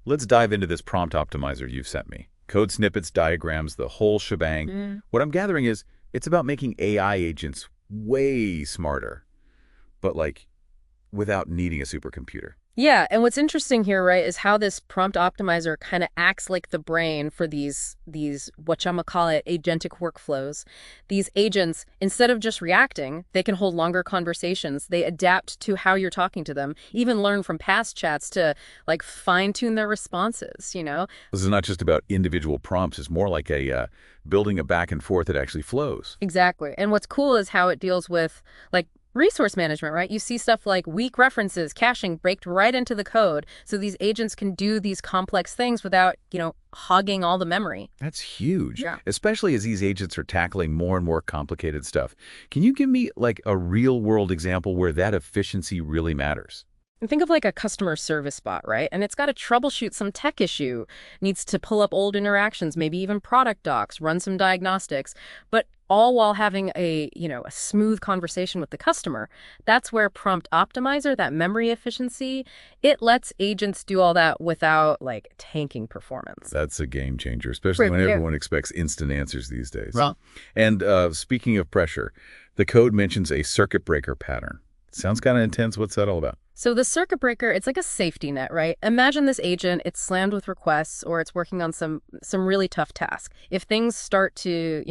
Let's dive into this prompt optimizer you've sent me. Code snippets, diagrams, the whole shebang. What I'm gathering is it's about making AI agents way smarter, but like without needing a supercomputer. Yeah, and what's interesting here, right, is how this prompt optimizer kind of acts like the brain for these whatchamacallit agentic workflows. These agents, instead of just reacting, they can hold longer conversations. They adapt to how you're talking to them, even learn from past chats to like fine-tune their responses. This is not just about individual prompts. It's more like building a back and forth that actually flows. Exactly. And what's cool is how it deals with like resource management, right? You see stuff like weak references, caching baked right into the code. So these agents can do these complex things without, hogging all the memory. That's huge, Yeah. especially as these agents are tackling more and more complicated stuff. Can you give me like a real-world example where that efficiency really matters? And think of like a customer service bot, right? And it's got to troubleshoot some tech issue, needs to pull up old interactions, maybe even product docs, run some diagnostics, but all while having a smooth conversation with the customer. That's where Prompt Optimizer, that memory efficiency, it lets agents do all that without like tanking performance. That's a game changer, especially when everyone expects instant answers these days. Well, And speaking of pressure, the code mentions a circuit breaker pattern. Sounds kind of intense. What's that all about? So the circuit breaker, it's like a safety net, right? Imagine this agent, it's slammed with requests or it's working on some really tough task. If things start to,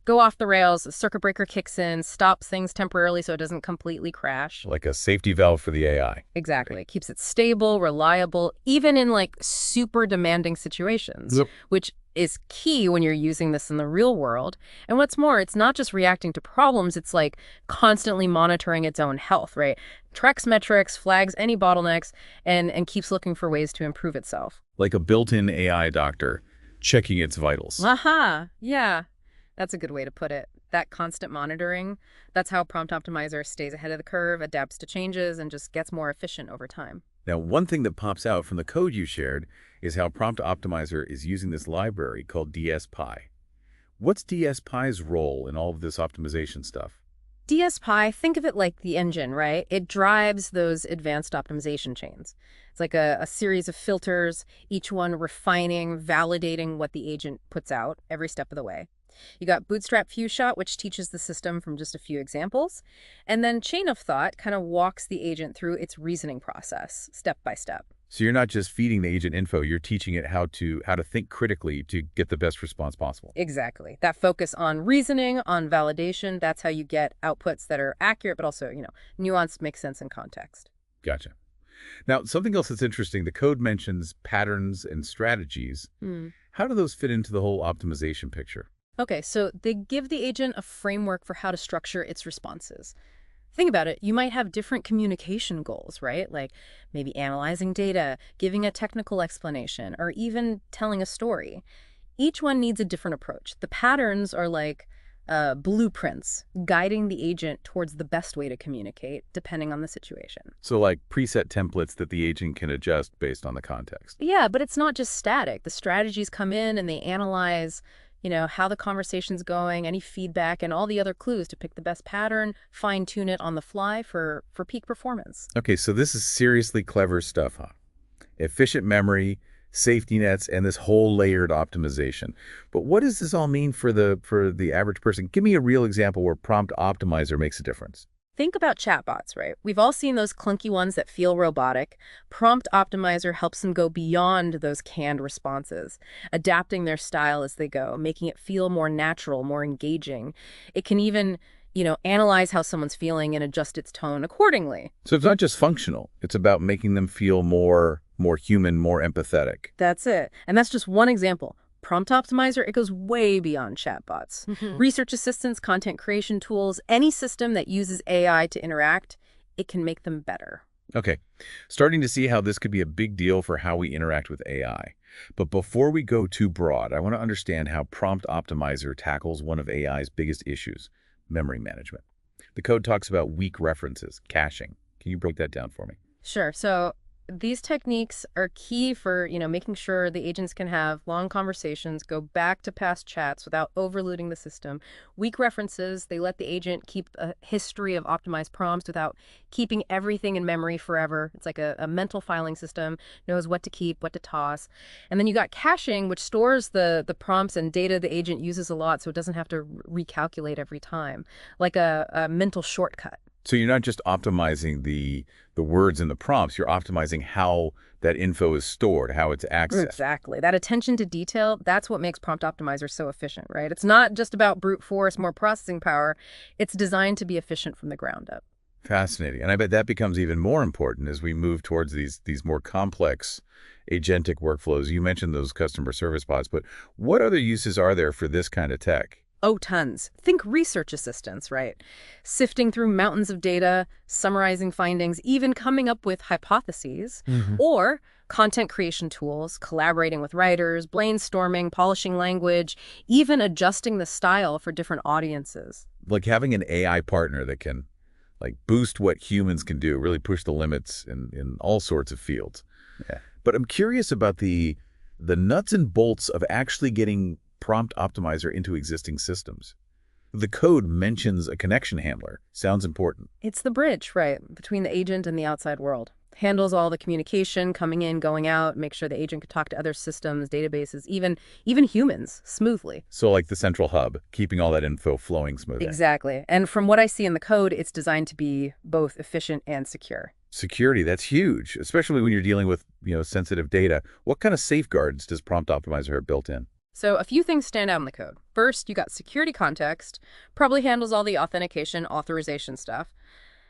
go off the rails, the circuit breaker kicks in, stops things temporarily so it doesn't completely crash. Like a safety valve for the AI. Exactly. It keeps it stable, reliable, even in like super demanding situations, Yep. which is key when you're using this in the real world. And what's more, it's not just reacting to problems, it's like constantly monitoring its own health, right? Tracks metrics, flags any bottlenecks, and keeps looking for ways to improve itself. Like a built-in AI doctor checking its vitals. Aha, yeah. That's a good way to put it. That constant monitoring, that's how Prompt Optimizer stays ahead of the curve, adapts to changes, and just gets more efficient over time. Now, one thing that pops out from the code you shared is how Prompt Optimizer is using this library called DSPy. What's DSPy's role in all of this optimization stuff? DSPy, think of it like the engine, right? It drives those advanced optimization chains. It's like a series of filters, each one refining, validating what the agent puts out every step of the way. You got Bootstrap Few-Shot, which teaches the system from just a few examples. And then Chain of Thought kind of walks the agent through its reasoning process, step by step. So you're not just feeding the agent info, you're teaching it how to think critically to get the best response possible. Exactly. That focus on reasoning, on validation, that's how you get outputs that are accurate, but also, nuanced, make sense in context. Gotcha. Now, something else that's interesting, the code mentions patterns and strategies. How do those fit into the whole optimization picture? Okay, so they give the agent a framework for how to structure its responses. Think about it. You might have different communication goals, right? Like maybe analyzing data, giving a technical explanation, or even telling a story. Each one needs a different approach. The patterns are like blueprints, guiding the agent towards the best way to communicate, depending on the situation. So like preset templates that the agent can adjust based on the context. Yeah, but it's not just static. The strategies come in and they analyze how the conversation's going, any feedback, and all the other clues to pick the best pattern, fine-tune it on the fly for peak performance. Okay, so this is seriously clever stuff, huh? Efficient memory, safety nets, and this whole layered optimization. But what does this all mean for the average person? Give me a real example where Prompt Optimizer makes a difference. Think about chatbots, right? We've all seen those clunky ones that feel robotic. Prompt Optimizer helps them go beyond those canned responses, adapting their style as they go, making it feel more natural, more engaging. It can even, analyze how someone's feeling and adjust its tone accordingly. So it's not just functional. It's about making them feel more human, more empathetic. That's it. And that's just one example. Prompt Optimizer, it goes way beyond chatbots. Research assistants, content creation tools, any system that uses AI to interact, it can make them better. Okay, starting to see how this could be a big deal for how we interact with AI. But before we go too broad, I want to understand how Prompt Optimizer tackles one of AI's biggest issues, memory management. The code talks about weak references, caching. Can you break that down for me? Sure. So These techniques are key for, making sure the agents can have long conversations, go back to past chats without overloading the system. Weak references, they let the agent keep a history of optimized prompts without keeping everything in memory forever. It's like a mental filing system, knows what to keep, what to toss. And then you got caching, which stores the prompts and data the agent uses a lot so it doesn't have to recalculate every time, like a mental shortcut. So you're not just optimizing the words in the prompts, you're optimizing how that info is stored, how it's accessed. Exactly. That attention to detail, that's what makes Prompt Optimizer so efficient, right? It's not just about brute force, more processing power. It's designed to be efficient from the ground up. Fascinating. And I bet that becomes even more important as we move towards these more complex agentic workflows. You mentioned those customer service bots, but what other uses are there for this kind of tech? Oh, tons. Think research assistants, right? Sifting through mountains of data, summarizing findings, even coming up with hypotheses, or content creation tools, collaborating with writers, brainstorming, polishing language, even adjusting the style for different audiences. Like having an AI partner that can boost what humans can do, really push the limits in all sorts of fields. Yeah. But I'm curious about the nuts and bolts of actually getting Prompt Optimizer into existing systems. The code mentions a connection handler. Sounds important. It's the bridge, right, between the agent and the outside world. Handles all the communication, coming in, going out, make sure the agent can talk to other systems, databases, even humans, smoothly. So like the central hub, keeping all that info flowing smoothly. Exactly. And from what I see in the code, it's designed to be both efficient and secure. Security, that's huge, especially when you're dealing with, sensitive data. What kind of safeguards does Prompt Optimizer have built in? So a few things stand out in the code. First, you got security context, probably handles all the authentication, authorization stuff.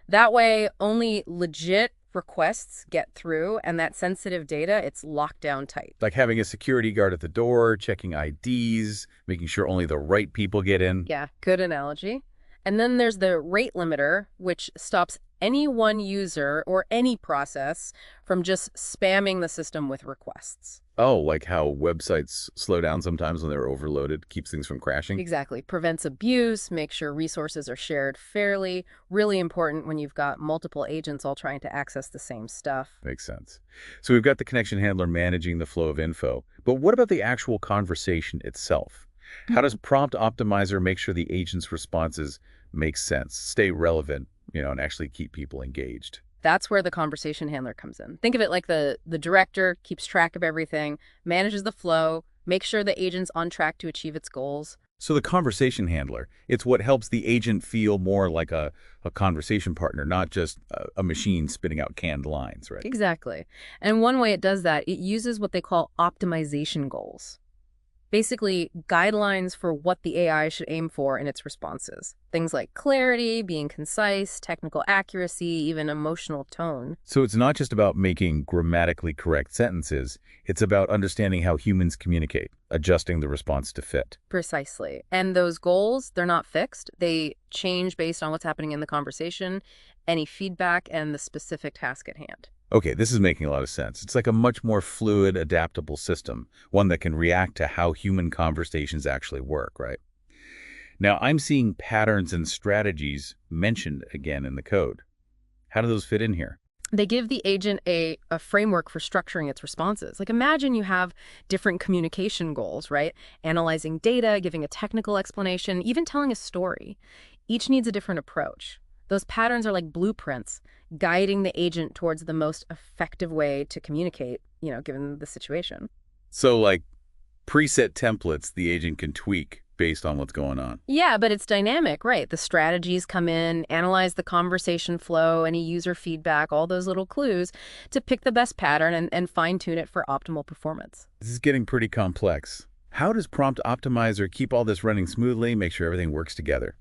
That way, only legit requests get through, and that sensitive data, it's locked down tight. Like having a security guard at the door, checking IDs, making sure only the right people get in. Yeah, good analogy. And then there's the rate limiter, which stops any one user or any process from just spamming the system with requests. Oh, like how websites slow down sometimes when they're overloaded, keeps things from crashing? Exactly. Prevents abuse, makes sure resources are shared fairly. Really important when you've got multiple agents all trying to access the same stuff. Makes sense. So we've got the connection handler managing the flow of info. But what about the actual conversation itself? How does Prompt Optimizer make sure the agent's responses make sense, stay relevant, and actually keep people engaged? That's where the conversation handler comes in. Think of it like the director keeps track of everything, manages the flow, makes sure the agent's on track to achieve its goals. So the conversation handler, it's what helps the agent feel more like a conversation partner, not just a machine spitting out canned lines, right? Exactly. And one way it does that, it uses what they call optimization goals. Basically, guidelines for what the AI should aim for in its responses. Things like clarity, being concise, technical accuracy, even emotional tone. So it's not just about making grammatically correct sentences. It's about understanding how humans communicate, adjusting the response to fit. Precisely. And those goals, they're not fixed. They change based on what's happening in the conversation, any feedback, and the specific task at hand. Okay, this is making a lot of sense. It's like a much more fluid, adaptable system, one that can react to how human conversations actually work, right? Now, I'm seeing patterns and strategies mentioned again in the code. How do those fit in here? They give the agent a framework for structuring its responses. Like imagine you have different communication goals, right? Analyzing data, giving a technical explanation, even telling a story. Each needs a different approach. Those patterns are like blueprints, guiding the agent towards the most effective way to communicate, given the situation. So like preset templates the agent can tweak based on what's going on. Yeah, but it's dynamic, right? The strategies come in, analyze the conversation flow, any user feedback, all those little clues to pick the best pattern and fine-tune it for optimal performance. This is getting pretty complex. How does Prompt Optimizer keep all this running smoothly, make sure everything works together?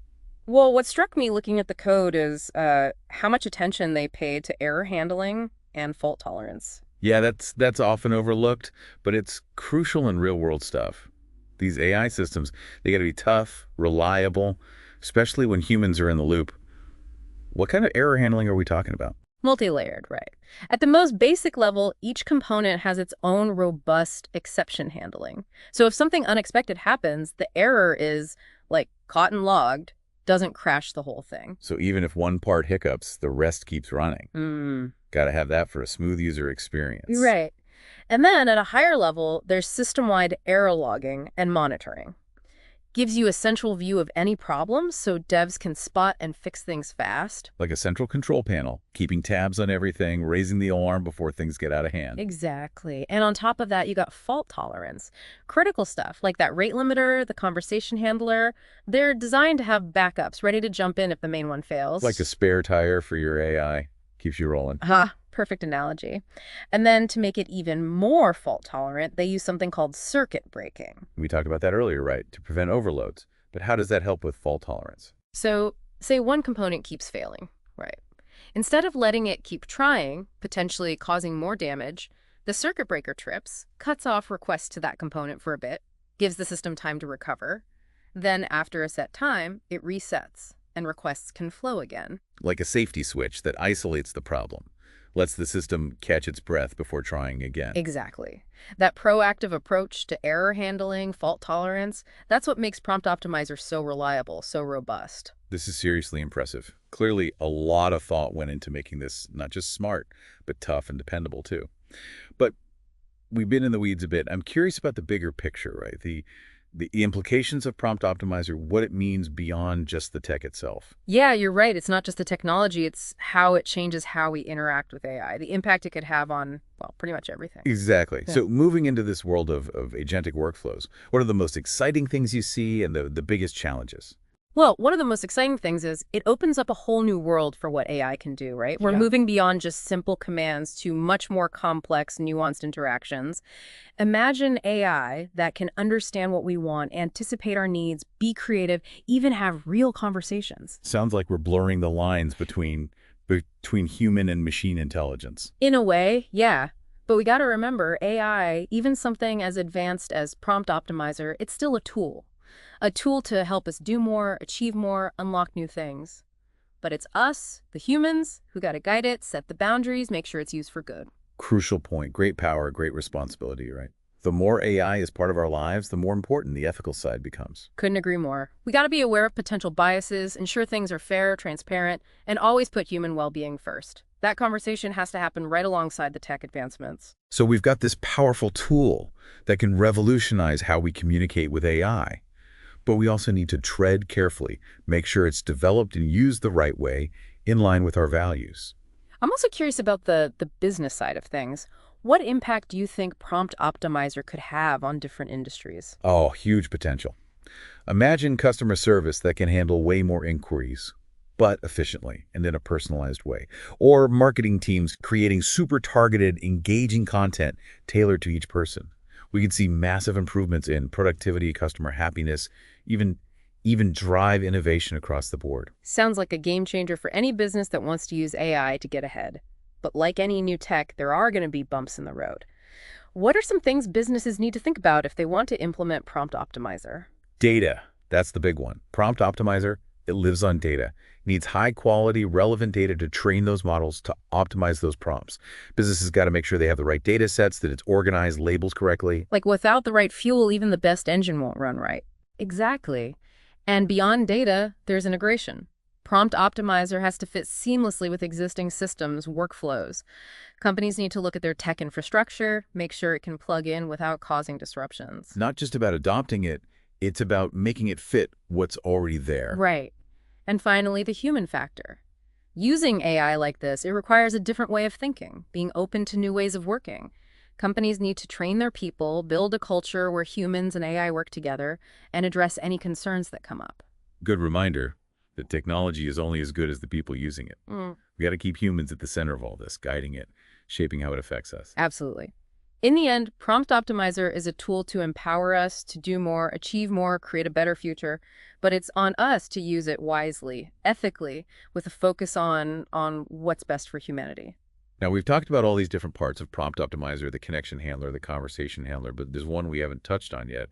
Well, what struck me looking at the code is how much attention they paid to error handling and fault tolerance. Yeah, that's often overlooked, but it's crucial in real-world stuff. These AI systems, they got to be tough, reliable, especially when humans are in the loop. What kind of error handling are we talking about? Multi-layered, right. At the most basic level, each component has its own robust exception handling. So if something unexpected happens, the error is like caught and logged, doesn't crash the whole thing. So even if one part hiccups, the rest keeps running. Got to have that for a smooth user experience. Right. And then at a higher level, there's system-wide error logging and monitoring. Gives you a central view of any problems so devs can spot and fix things fast. Like a central control panel, keeping tabs on everything, raising the alarm before things get out of hand. Exactly. And on top of that, you got fault tolerance. Critical stuff like that rate limiter, the conversation handler, they're designed to have backups ready to jump in if the main one fails. Like a spare tire for your AI. Keeps you rolling. Perfect analogy. And then to make it even more fault tolerant, they use something called circuit breaking. We talked about that earlier, right? To prevent overloads. But how does that help with fault tolerance? So say one component keeps failing, right? Instead of letting it keep trying, potentially causing more damage, the circuit breaker trips, cuts off requests to that component for a bit, gives the system time to recover. Then after a set time, it resets and requests can flow again. Like a safety switch that isolates the problem. Lets the system catch its breath before trying again. Exactly. That proactive approach to error handling, fault tolerance, that's what makes Prompt Optimizer so reliable, so robust. This is seriously impressive. Clearly, a lot of thought went into making this not just smart, but tough and dependable too. But we've been in the weeds a bit. I'm curious about the bigger picture, right? The implications of Prompt Optimizer, what it means beyond just the tech itself. Yeah, you're right. It's not just the technology, it's how it changes how we interact with AI, the impact it could have on, well, pretty much everything. Exactly. Yeah. So moving into this world of agentic workflows, what are the most exciting things you see and the biggest challenges? Well, one of the most exciting things is it opens up a whole new world for what AI can do, right? We're Yeah. moving beyond just simple commands to much more complex, nuanced interactions. Imagine AI that can understand what we want, anticipate our needs, be creative, even have real conversations. Sounds like we're blurring the lines between human and machine intelligence. In a way, yeah. But we got to remember, AI, even something as advanced as Prompt Optimizer, it's still a tool. A tool to help us do more, achieve more, unlock new things. But it's us, the humans, who got to guide it, set the boundaries, make sure it's used for good. Crucial point. Great power, great responsibility, right? The more AI is part of our lives, the more important the ethical side becomes. Couldn't agree more. We got to be aware of potential biases, ensure things are fair, transparent, and always put human well-being first. That conversation has to happen right alongside the tech advancements. So we've got this powerful tool that can revolutionize how we communicate with AI. But we also need to tread carefully, make sure it's developed and used the right way, in line with our values. I'm also curious about the business side of things. What impact do you think Prompt Optimizer could have on different industries? Oh, huge potential. Imagine customer service that can handle way more inquiries, but efficiently and in a personalized way. Or marketing teams creating super targeted, engaging content tailored to each person. We could see massive improvements in productivity, customer happiness, even drive innovation across the board. Sounds like a game changer for any business that wants to use AI to get ahead. But like any new tech, there are going to be bumps in the road. What are some things businesses need to think about if they want to implement Prompt Optimizer? Data, that's the big one. Prompt Optimizer, it lives on data. It needs high quality, relevant data to train those models to optimize those prompts. Businesses got to make sure they have the right data sets, that it's organized, labels correctly. Like without the right fuel, even the best engine won't run right. Exactly. And beyond data, there's integration. Prompt Optimizer has to fit seamlessly with existing systems, workflows. Companies need to look at their tech infrastructure, make sure it can plug in without causing disruptions. Not just about adopting it, it's about making it fit what's already there. Right. And finally, the human factor. Using AI like this, it requires a different way of thinking, being open to new ways of working. Companies need to train their people, build a culture where humans and AI work together, and address any concerns that come up. Good reminder that technology is only as good as the people using it. We got to keep humans at the center of all this, guiding it, shaping how it affects us. Absolutely. In the end, Prompt Optimizer is a tool to empower us to do more, achieve more, create a better future, but it's on us to use it wisely, ethically, with a focus on what's best for humanity. Now, we've talked about all these different parts of Prompt Optimizer, the connection handler, the conversation handler, but there's one we haven't touched on yet,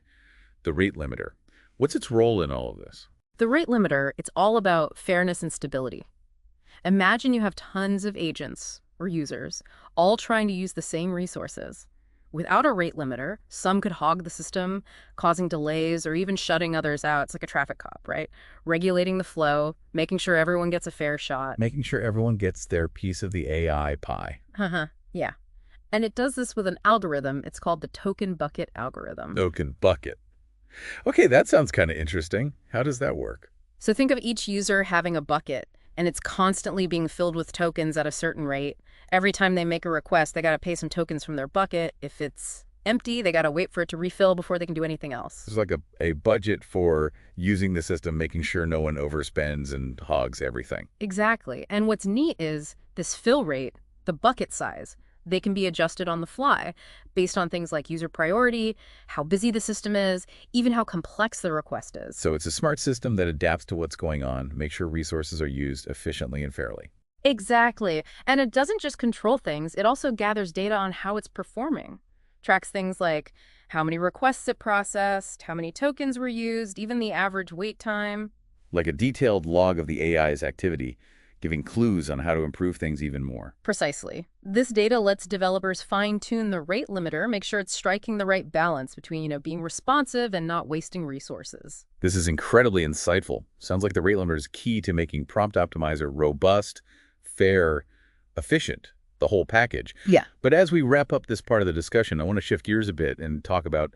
the rate limiter. What's its role in all of this? The rate limiter, it's all about fairness and stability. Imagine you have tons of agents or users all trying to use the same resources. Without a rate limiter, some could hog the system, causing delays or even shutting others out. It's like a traffic cop, right? Regulating the flow, making sure everyone gets a fair shot. Making sure everyone gets their piece of the AI pie. Yeah. And it does this with an algorithm. It's called the token bucket algorithm. Token bucket. Okay, that sounds kind of interesting. How does that work? So think of each user having a bucket, and it's constantly being filled with tokens at a certain rate. Every time they make a request, they got to pay some tokens from their bucket. If it's empty, they got to wait for it to refill before they can do anything else. There's like a budget for using the system, making sure no one overspends and hogs everything. Exactly. And what's neat is this fill rate, the bucket size, they can be adjusted on the fly based on things like user priority, how busy the system is, even how complex the request is. So it's a smart system that adapts to what's going on, make sure resources are used efficiently and fairly. Exactly. And it doesn't just control things, it also gathers data on how it's performing. Tracks things like how many requests it processed, how many tokens were used, even the average wait time. Like a detailed log of the AI's activity, giving clues on how to improve things even more. Precisely. This data lets developers fine-tune the rate limiter, make sure it's striking the right balance between, being responsive and not wasting resources. This is incredibly insightful. Sounds like the rate limiter is key to making Prompt Optimizer robust, fair, efficient, the whole package. Yeah. But as we wrap up this part of the discussion, I want to shift gears a bit and talk about,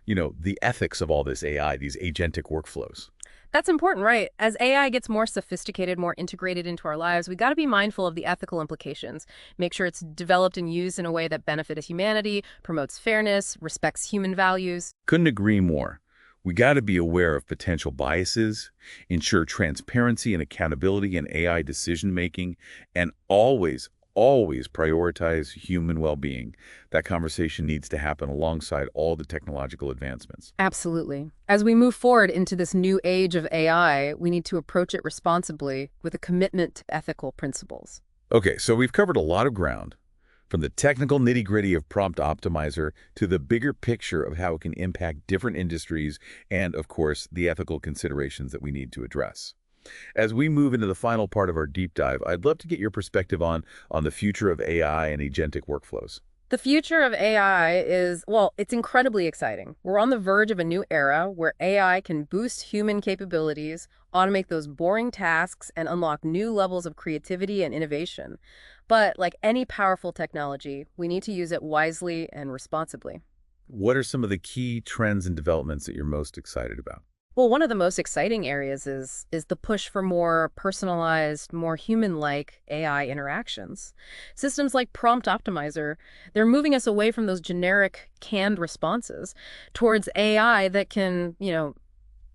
the ethics of all this AI, these agentic workflows. That's important, right? As AI gets more sophisticated, more integrated into our lives, we got to be mindful of the ethical implications. Make sure it's developed and used in a way that benefits humanity, promotes fairness, respects human values. Couldn't agree more. We got to be aware of potential biases, ensure transparency and accountability in AI decision-making, and always prioritize human well-being. That conversation needs to happen alongside all the technological advancements. Absolutely. As we move forward into this new age of AI, we need to approach it responsibly with a commitment to ethical principles. Okay, so we've covered a lot of ground, from the technical nitty-gritty of Prompt Optimizer to the bigger picture of how it can impact different industries and, of course, the ethical considerations that we need to address. As we move into the final part of our deep dive, I'd love to get your perspective on the future of AI and agentic workflows. The future of AI is, well, it's incredibly exciting. We're on the verge of a new era where AI can boost human capabilities, automate those boring tasks, and unlock new levels of creativity and innovation. But like any powerful technology, we need to use it wisely and responsibly. What are some of the key trends and developments that you're most excited about? Well, one of the most exciting areas is the push for more personalized, more human-like AI interactions. Systems like Prompt Optimizer, they're moving us away from those generic canned responses towards AI that can,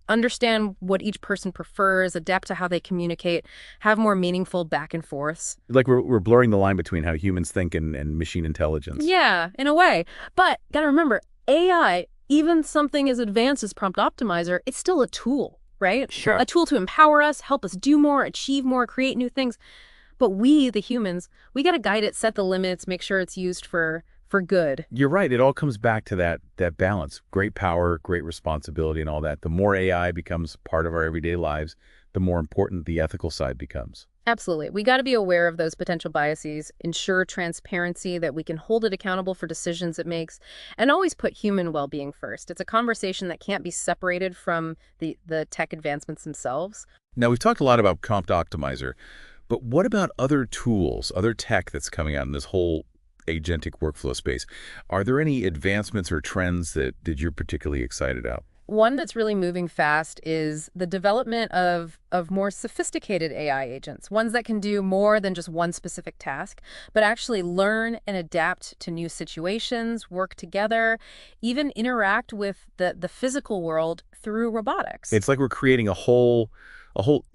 understand what each person prefers, adapt to how they communicate, have more meaningful back and forths. Like we're blurring the line between how humans think and machine intelligence. Yeah, in a way. But gotta remember, AI, even something as advanced as Prompt Optimizer, it's still a tool, right? Sure. A tool to empower us, help us do more, achieve more, create new things. But we, the humans, we got to guide it, set the limits, make sure it's used for good. You're right. It all comes back to that balance. Great power, great responsibility, and all that. The more AI becomes part of our everyday lives, the more important the ethical side becomes. Absolutely. We got to be aware of those potential biases, ensure transparency, that we can hold it accountable for decisions it makes, and always put human well-being first. It's a conversation that can't be separated from the tech advancements themselves. Now, we've talked a lot about Prompt Optimizer, but what about other tools, other tech that's coming out in this whole agentic workflow space? Are there any advancements or trends that you're particularly excited about? One that's really moving fast is the development of more sophisticated AI agents, ones that can do more than just one specific task, but actually learn and adapt to new situations, work together, even interact with the physical world through robotics. It's like we're creating a whole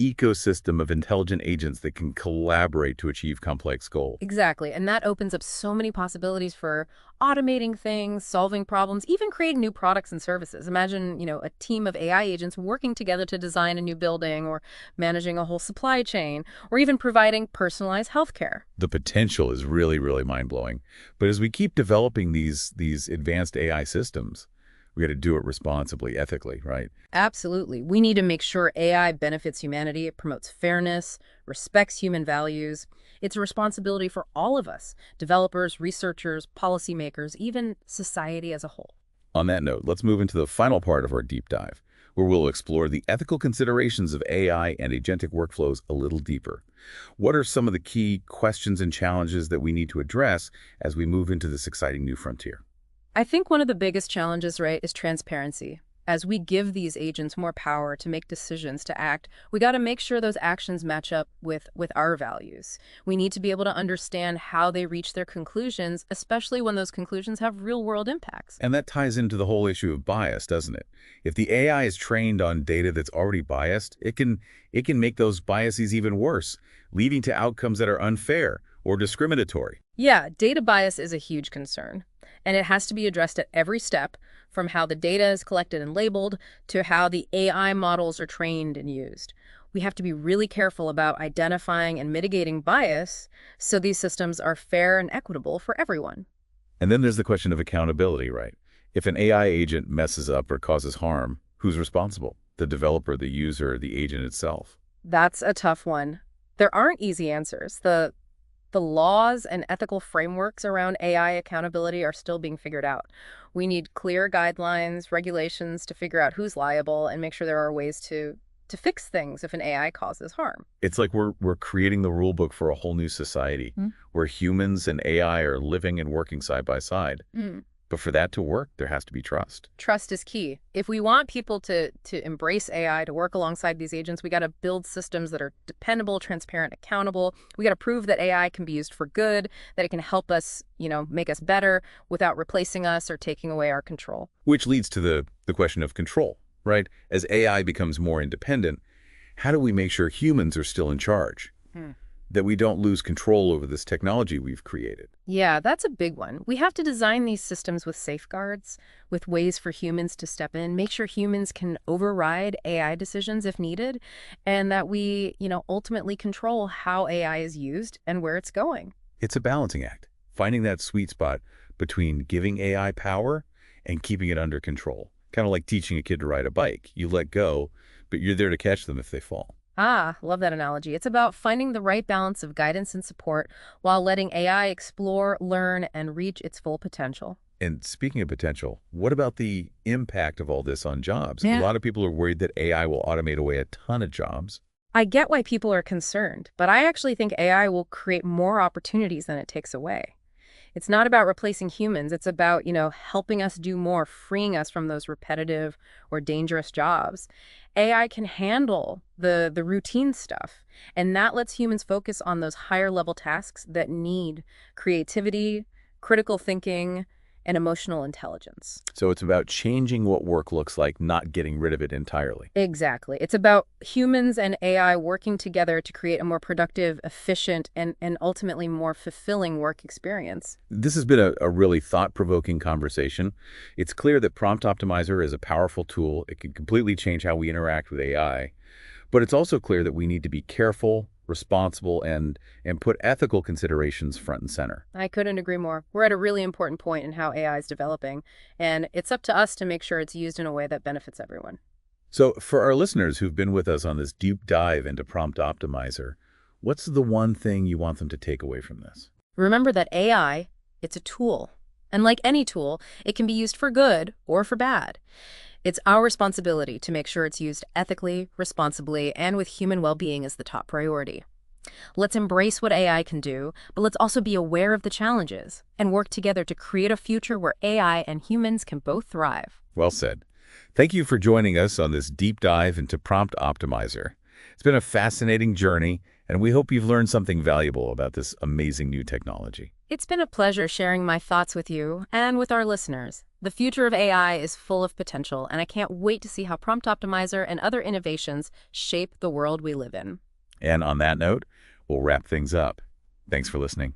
ecosystem of intelligent agents that can collaborate to achieve complex goals. Exactly. And that opens up so many possibilities for automating things, solving problems, even creating new products and services. Imagine, a team of AI agents working together to design a new building or managing a whole supply chain or even providing personalized healthcare. The potential is really, really mind-blowing. But as we keep developing these advanced AI systems, We got to do it responsibly, ethically, right? Absolutely. We need to make sure AI benefits humanity, it promotes fairness, respects human values. It's a responsibility for all of us, developers, researchers, policymakers, even society as a whole. On that note, let's move into the final part of our deep dive, where we'll explore the ethical considerations of AI and agentic workflows a little deeper. What are some of the key questions and challenges that we need to address as we move into this exciting new frontier? I think one of the biggest challenges, right, is transparency. As we give these agents more power to make decisions, to act, we got to make sure those actions match up with our values. We need to be able to understand how they reach their conclusions, especially when those conclusions have real-world impacts. And that ties into the whole issue of bias, doesn't it? If the AI is trained on data that's already biased, it can make those biases even worse, leading to outcomes that are unfair or discriminatory. Yeah, data bias is a huge concern, and it has to be addressed at every step, from how the data is collected and labeled to how the AI models are trained and used. We have to be really careful about identifying and mitigating bias so these systems are fair and equitable for everyone. And then there's the question of accountability, right? If an AI agent messes up or causes harm, who's responsible? The developer, the user, the agent itself? That's a tough one. There aren't easy answers. The laws and ethical frameworks around AI accountability are still being figured out. We need clear guidelines, regulations to figure out who's liable and make sure there are ways to fix things if an AI causes harm. It's like we're creating the rule book for a whole new society where humans and AI are living and working side by side. But for that to work, there has to be trust. Trust is key. If we want people to embrace AI, to work alongside these agents, we got to build systems that are dependable, transparent, accountable. We got to prove that AI can be used for good, that it can help us, make us better without replacing us or taking away our control. Which leads to the question of control, right? As AI becomes more independent, how do we make sure humans are still in charge? That we don't lose control over this technology we've created? Yeah, that's a big one. We have to design these systems with safeguards, with ways for humans to step in, make sure humans can override AI decisions if needed, and that we, ultimately control how AI is used and where it's going. It's a balancing act, finding that sweet spot between giving AI power and keeping it under control. Kind of like teaching a kid to ride a bike. You let go, but you're there to catch them if they fall. Ah, love that analogy. It's about finding the right balance of guidance and support while letting AI explore, learn, and reach its full potential. And speaking of potential, what about the impact of all this on jobs? Yeah. A lot of people are worried that AI will automate away a ton of jobs. I get why people are concerned, but I actually think AI will create more opportunities than it takes away. It's not about replacing humans. It's about, helping us do more, freeing us from those repetitive or dangerous jobs. AI can handle the routine stuff, and that lets humans focus on those higher level tasks that need creativity, critical thinking, and emotional intelligence. So it's about changing what work looks like, not getting rid of it entirely. Exactly. It's about humans and AI working together to create a more productive, efficient, and ultimately more fulfilling work experience. This has been a really thought-provoking conversation. It's clear that Prompt Optimizer is a powerful tool. It can completely change how we interact with AI. But it's also clear that we need to be careful, responsible, and put ethical considerations front and center. I couldn't agree more. We're at a really important point in how AI is developing, and it's up to us to make sure it's used in a way that benefits everyone. So for our listeners who've been with us on this deep dive into Prompt Optimizer, what's the one thing you want them to take away from this? Remember that AI, it's a tool. And like any tool, it can be used for good or for bad. It's our responsibility to make sure it's used ethically, responsibly, and with human well-being as the top priority. Let's embrace what AI can do, but let's also be aware of the challenges and work together to create a future where AI and humans can both thrive. Well said. Thank you for joining us on this deep dive into Prompt Optimizer. It's been a fascinating journey, and we hope you've learned something valuable about this amazing new technology. It's been a pleasure sharing my thoughts with you and with our listeners. The future of AI is full of potential, and I can't wait to see how Prompt Optimizer and other innovations shape the world we live in. And on that note, we'll wrap things up. Thanks for listening.